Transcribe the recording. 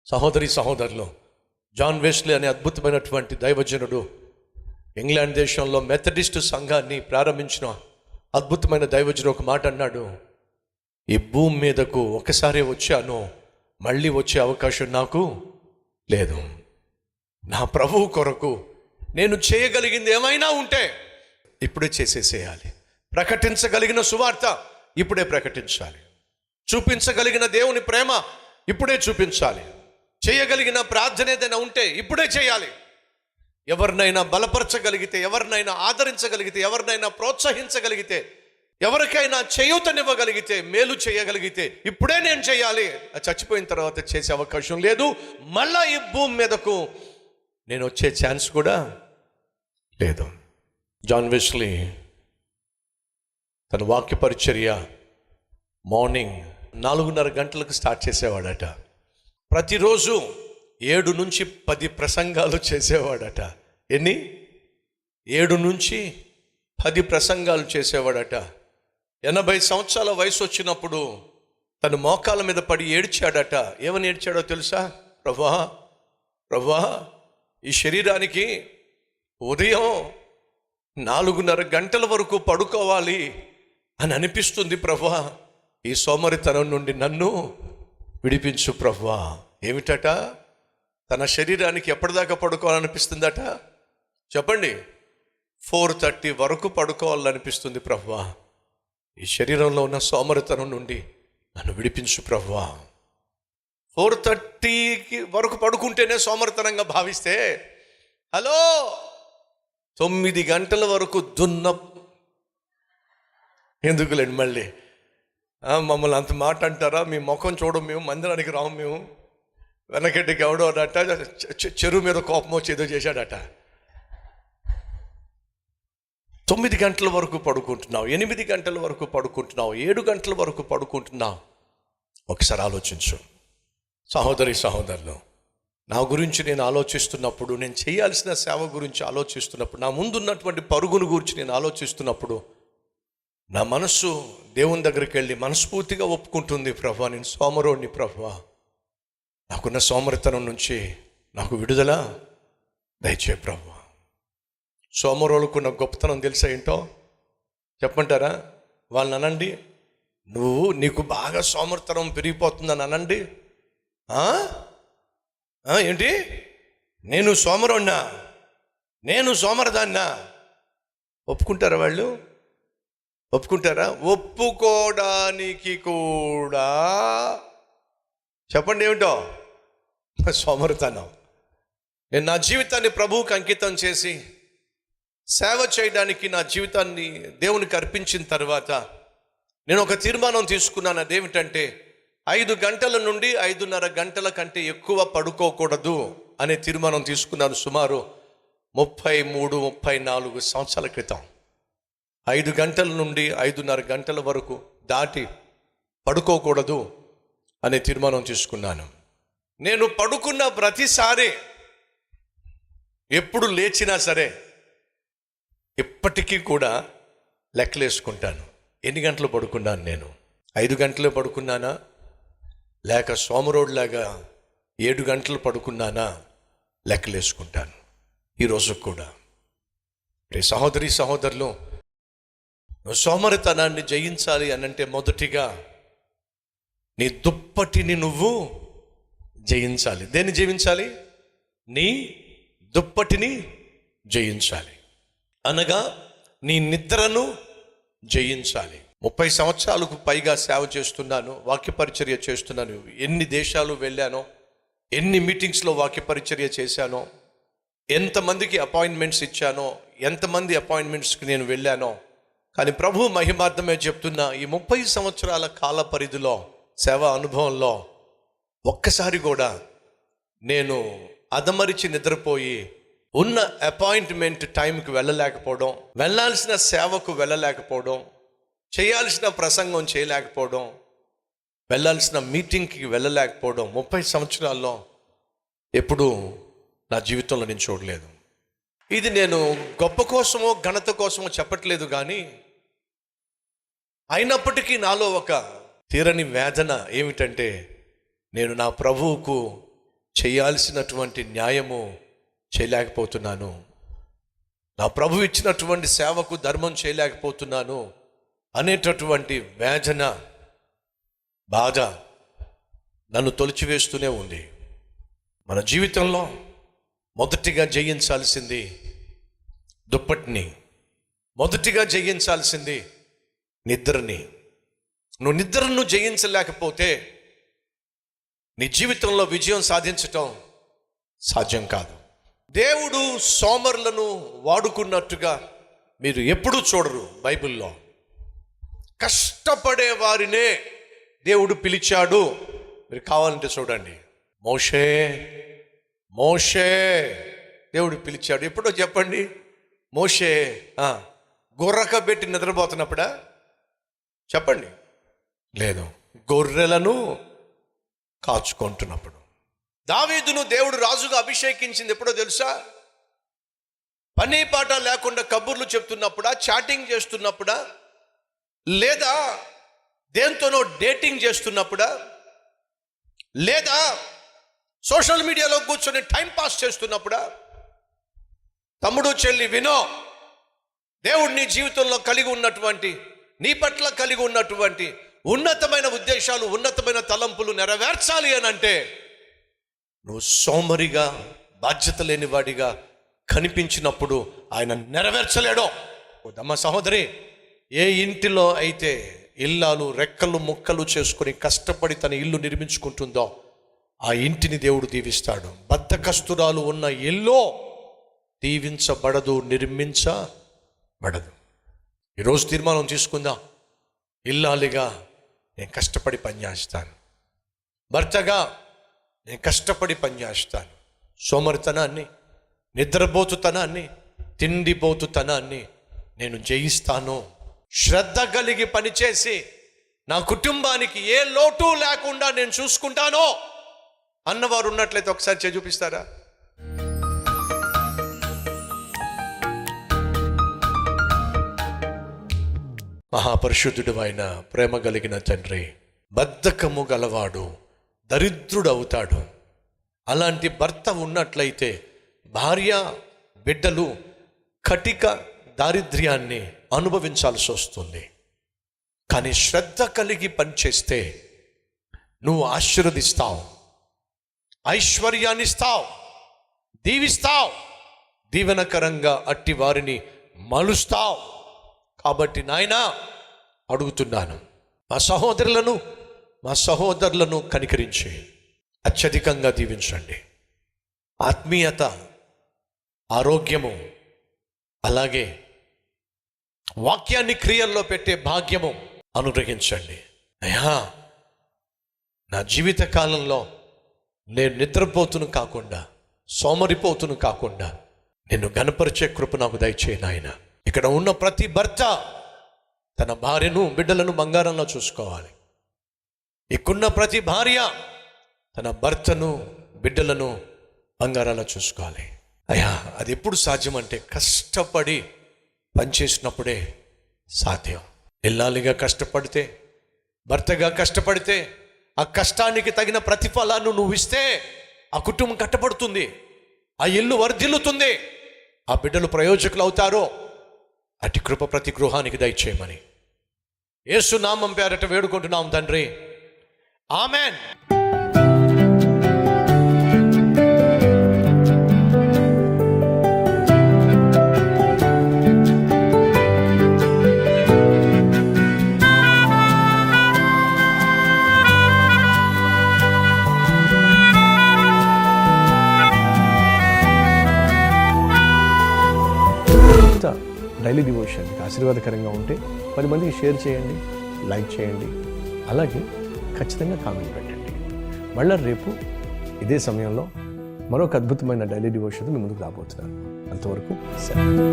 సహోదరి సహోదరులు, John Wesley అనే అద్భుతమైనటువంటి దైవజనుడు ఇంగ్లాండ్ దేశంలో మెథడిస్టు సంఘాన్ని ప్రారంభించిన అద్భుతమైన దైవజనుడు ఒక మాట అన్నాడు. ఈ భూమి మీదకు ఒకసారి వచ్చాను, మళ్ళీ వచ్చే అవకాశం నాకు లేదు. నా ప్రభువు కొరకు నేను చేయగలిగింది ఏమైనా ఉంటే ఇప్పుడే చేసేసేయాలి. ప్రకటించగలిగిన సువార్త ఇప్పుడే ప్రకటించాలి. చూపించగలిగిన దేవుని ప్రేమ ఇప్పుడే చూపించాలి. చేయగలిగిన ప్రార్థన ఏదైనా ఉంటే ఇప్పుడే చేయాలి. ఎవరినైనా బలపరచగలిగితే, ఎవరినైనా ఆదరించగలిగితే, ఎవరినైనా ప్రోత్సహించగలిగితే, ఎవరికైనా చేయూతనివ్వగలిగితే, మేలు చేయగలిగితే ఇప్పుడే నేను చేయాలి. చచ్చిపోయిన తర్వాత చేసే అవకాశం లేదు. మళ్ళా ఈ భూమి మీదకు నేను వచ్చే ఛాన్స్ కూడా లేదు. జాన్ వెస్లీ తన వాక్య పరిచర్య మార్నింగ్ 4:30 గంటలకు స్టార్ట్ చేసేవాడట. ప్రతిరోజు 7 నుంచి 10 ప్రసంగాలు చేసేవాడట. ఎన్ని? 7 నుంచి 10 ప్రసంగాలు చేసేవాడట. 80 సంవత్సరాల వయసు వచ్చినప్పుడు తన మోకాల మీద పడి ఏడ్చాడట. ఏమని ఏడ్చాడో తెలుసా? ప్రభువా, ఈ శరీరానికి ఉదయం 4:30 గంటల వరకు పడుకోవాలి అని అనిపిస్తుంది ప్రభువా. ఈ సోమరితనం నుండి నన్ను విడిపించు ప్రభువా. ఏమిటట? తన శరీరానికి ఎప్పటిదాకా పడుకోవాలనిపిస్తుందట? చెప్పండి. 4:30 వరకు పడుకోవాలనిపిస్తుంది ప్రభువా. ఈ శరీరంలో ఉన్న సోమరితనం నుండి నన్ను విడిపించు ప్రభువా. 4:30 వరకు పడుకుంటేనే సోమరితనంగా భావిస్తే, హలో 9 గంటల వరకు ఎందుకులేండి మళ్ళీ మమ్మల్ని అంత మాట అంటారా? మీ ముఖం చూడం, మేము మందిరానికి రాము, మేము వెనకటికి ఎవడో అట చెరువు మీద కోపం వచ్చి ఏదో చేశాడట. 9 గంటల వరకు పడుకుంటున్నావు, 8 గంటల వరకు పడుకుంటున్నావు, 7 గంటల వరకు పడుకుంటున్నావు. ఒకసారి ఆలోచించు. సహోదరి సహోదరులు, నా గురించి నేను ఆలోచిస్తున్నప్పుడు, నేను చేయాల్సిన సేవ గురించి ఆలోచిస్తున్నప్పుడు, నా ముందున్నటువంటి పరుగును గురించి నేను ఆలోచిస్తున్నప్పుడు నా మనస్సు దేవుని దగ్గరికి వెళ్ళి మనస్ఫూర్తిగా ఒప్పుకుంటుంది, ప్రభువా నేను సోమరోడిని, ప్రభువా నాకున్న సోమరితనం నుంచి నాకు విడుదల దయచేయి ప్రభువా. సోమరోళ్ళకున్న గొప్పతనం తెలుసా ఏంటో చెప్పంటారా? వాళ్ళని అనండి, నీకు బాగా సోమరితనం పెరిగిపోతుందని అనండి. ఏంటి? నేను సోమరోడినా, నేను సోమరదాన్నా? ఒప్పుకుంటారా వాళ్ళు? ఒప్పుకుంటారా? ఒప్పుకోవడానికి కూడా చెప్పండి ఏమిటో సోమరితనం. నేను నా జీవితాన్ని ప్రభువుకి అంకితం చేసి సేవ చేయడానికి నా జీవితాన్ని దేవునికి అర్పించిన తర్వాత నేను ఒక తీర్మానం తీసుకున్నాను. అదేమిటంటే 5 గంటల నుండి 5:30 గంటల కంటే ఎక్కువ పడుకోకూడదు అనే తీర్మానం తీసుకున్నాను. సుమారు 33-34 సంవత్సరాల క్రితం 5 గంటల నుండి 5:30 గంటల వరకు దాటి పడుకోకూడదు అనే తీర్మానం తీసుకున్నాను. నేను పడుకున్న ప్రతిసారి, ఎప్పుడు లేచినా సరే, ఇప్పటికీ కూడా లెక్కలేసుకుంటాను. ఎన్ని గంటలు పడుకున్నాను? నేను 5 గంటలు పడుకున్నానా, లేక సోమరోడ్లాగా 7 గంటలు పడుకున్నానా లెక్కలేసుకుంటాను ఈరోజు కూడా. సహోదరి సహోదరులు, సోమరితనాన్ని జయించాలి అనంటే మొదటిగా నీ దుప్పటిని నువ్వు జయించాలి. దేన్ని జయించాలి? నీ దుప్పటిని జయించాలి. అనగా నీ నిద్రను జయించాలి. 30 సంవత్సరాలకు పైగా సేవ చేస్తున్నాను, వాక్య పరిచర్య చేస్తున్నాను. ఎన్ని దేశాలు వెళ్ళానో, ఎన్ని మీటింగ్స్లో వాక్య పరిచర్య చేశానో, ఎంతమందికి అపాయింట్మెంట్స్ ఇచ్చానో, ఎంతమంది అపాయింట్మెంట్స్కి నేను వెళ్ళానో. కానీ ప్రభు మహిమార్థమే చెప్తున్నా, ఈ 30 సంవత్సరాల కాల పరిధిలో సేవా అనుభవంలో ఒక్కసారి కూడా నేను అదమరిచి నిద్రపోయి ఉన్న అపాయింట్మెంట్ టైంకి వెళ్ళలేకపోవడం, వెళ్ళాల్సిన సేవకు వెళ్ళలేకపోవడం, చేయాల్సిన ప్రసంగం చేయలేకపోవడం, వెళ్ళాల్సిన మీటింగ్కి వెళ్ళలేకపోవడం 30 సంవత్సరాల్లో ఎప్పుడూ నా జీవితంలో నేను చూడలేదు. ఇది నేను గొప్ప కోసమో ఘనత కోసమో చెప్పట్లేదు, కానీ అయినప్పటికీ నాలో ఒక తీరని వేదన ఏమిటంటే, నేను నా ప్రభువుకు చేయాల్సినటువంటి న్యాయము చేయలేకపోతున్నాను, నా ప్రభు ఇచ్చినటువంటి సేవకు ధర్మం చేయలేకపోతున్నాను అనేటటువంటి వేదన, బాధ నన్ను తొలిచివేస్తూనే ఉంది. మన జీవితంలో మొదటిగా జయించాల్సింది దుప్పటిని, మొదటిగా జయించాల్సింది నిద్రని. నువ్వు నిద్రను జయించలేకపోతే నీ జీవితంలో విజయం సాధించటం సాధ్యం కాదు. దేవుడు సోమరులను వాడుకున్నట్టుగా మీరు ఎప్పుడూ చూడరు. బైబిల్లో కష్టపడే వారినే దేవుడు పిలిచాడు. మీరు కావాలంటే చూడండి, మోషే దేవుడు పిలిచాడు. ఎప్పుడో చెప్పండి, మోషే గుర్రక పెట్టి నిద్రపోతున్నప్పుడా? చెప్పండి. లేదు, గొర్రెలను కాచుకుంటున్నప్పుడు. దావీదును దేవుడు రాజుగా అభిషేకించింది ఎప్పుడో తెలుసా? పని పాట లేకుండా కబుర్లు చెప్తున్నప్పుడా, చాటింగ్ చేస్తున్నప్పుడా, లేదా దేంతోనో డేటింగ్ చేస్తున్నప్పుడా, లేదా సోషల్ మీడియాలో కూర్చొని టైం పాస్ చేస్తున్నప్పుడా? తమ్ముడు, చెల్లి వినో, దేవుడు నీ జీవితంలో కలిగి ఉన్నటువంటి, నీ పట్ల కలిగి ఉన్నటువంటి ఉన్నతమైన ఉద్దేశాలు, ఉన్నతమైన తలంపులు నెరవేర్చాలి అని అంటే నువ్వు సోమరిగా, బాధ్యత లేని వాడిగా కనిపించినప్పుడు ఆయన నెరవేర్చలేడో. అమ్మ సహోదరి, ఏ ఇంటిలో అయితే ఇల్లాలు రెక్కలు ముక్కలు చేసుకొని కష్టపడి తన ఇల్లు నిర్మించుకుంటుందో ఆ ఇంటిని దేవుడు దీవిస్తాడు. బద్ధకస్తురాలు ఉన్న ఇల్లు దీవించబడదు, నిర్మించబడదు. ఈరోజు తీర్మానం తీసుకుందాం, ఇల్లాలిగా నేను కష్టపడి పనిచేస్తాను, భర్తగా నేను కష్టపడి పనిచేస్తాను. సోమరితనాన్ని, నిద్రపోతుతనాన్ని, తిండిపోతుతనాన్ని నేను జయిస్తాను. శ్రద్ధ కలిగి పనిచేసి నా కుటుంబానికి ఏ లోటు లేకుండా నేను చూసుకుంటానో అన్నవారు ఉన్నట్లయితే ఒకసారి చూపిస్తారా? మహాపరిశుద్ధుడు అయిన ప్రేమ కలిగిన తండ్రి, బద్ధకము గలవాడు దరిద్రుడు అవుతాడు. అలాంటి భర్త ఉన్నట్లయితే భార్య, బిడ్డలు కటిక దారిద్ర్యాన్ని అనుభవించాల్సి వస్తుంది. కానీ శ్రద్ధ కలిగి పనిచేస్తే నువ్వు ఆశీర్వదిస్తావు, ఐశ్వర్యాన్ని ఇస్తావు, దీవిస్తావు, దీవెనకరంగా అట్టి వారిని మలుస్తావు. కాబట్టి నాయనా అడుగుతున్నాను, మా సహోదరులను కనికరించి అత్యధికంగా దీవించండి. ఆత్మీయత, ఆరోగ్యము, అలాగే వాక్యాన్ని క్రియల్లో పెట్టే భాగ్యము అనుగ్రహించండి. అయ్యా, నా జీవిత కాలంలో నేను నిద్రపోతును కాకుండా, సోమరిపోతును కాకుండా నిన్ను గణపరిచే కృప నాకు దయచేయి నాయన. ఇక్కడ ఉన్న ప్రతి భర్త తన భార్యను, బిడ్డలను బంగారంలో చూసుకోవాలి. ఇక్కడున్న ప్రతి భార్య తన భర్తను, బిడ్డలను బంగారాల్లో చూసుకోవాలి. అయ్యా, అది ఎప్పుడు సాధ్యం అంటే కష్టపడి పనిచేసినప్పుడే సాధ్యం. ఇల్లాలిగా కష్టపడితే, భర్తగా కష్టపడితే ఆ కష్టానికి తగిన ప్రతిఫలాన్ని నువ్వు ఇస్తే ఆ కుటుంబం కట్టబడుతుంది, ఆ ఇల్లు వర్ధిల్లుతుంది, ఆ బిడ్డలు ప్రయోజకులు అవుతారో. అటు కృప ప్రతి గృహానికి దయచేయమని యేసు నామం పేరట వేడుకుంటున్నాం తండ్రి, ఆమెన్. డైలీ డివోషన్ ఆశీర్వాదకరంగా ఉంటే 10 మందికి షేర్ చేయండి, లైక్ చేయండి, అలాగే ఖచ్చితంగా కామెంట్ పెట్టండి. మళ్ళీ రేపు ఇదే సమయంలో మరొక అద్భుతమైన డైలీ డివోషన్తో మీ ముందుకు రాబోతున్నాను. అంతవరకు సెలవు.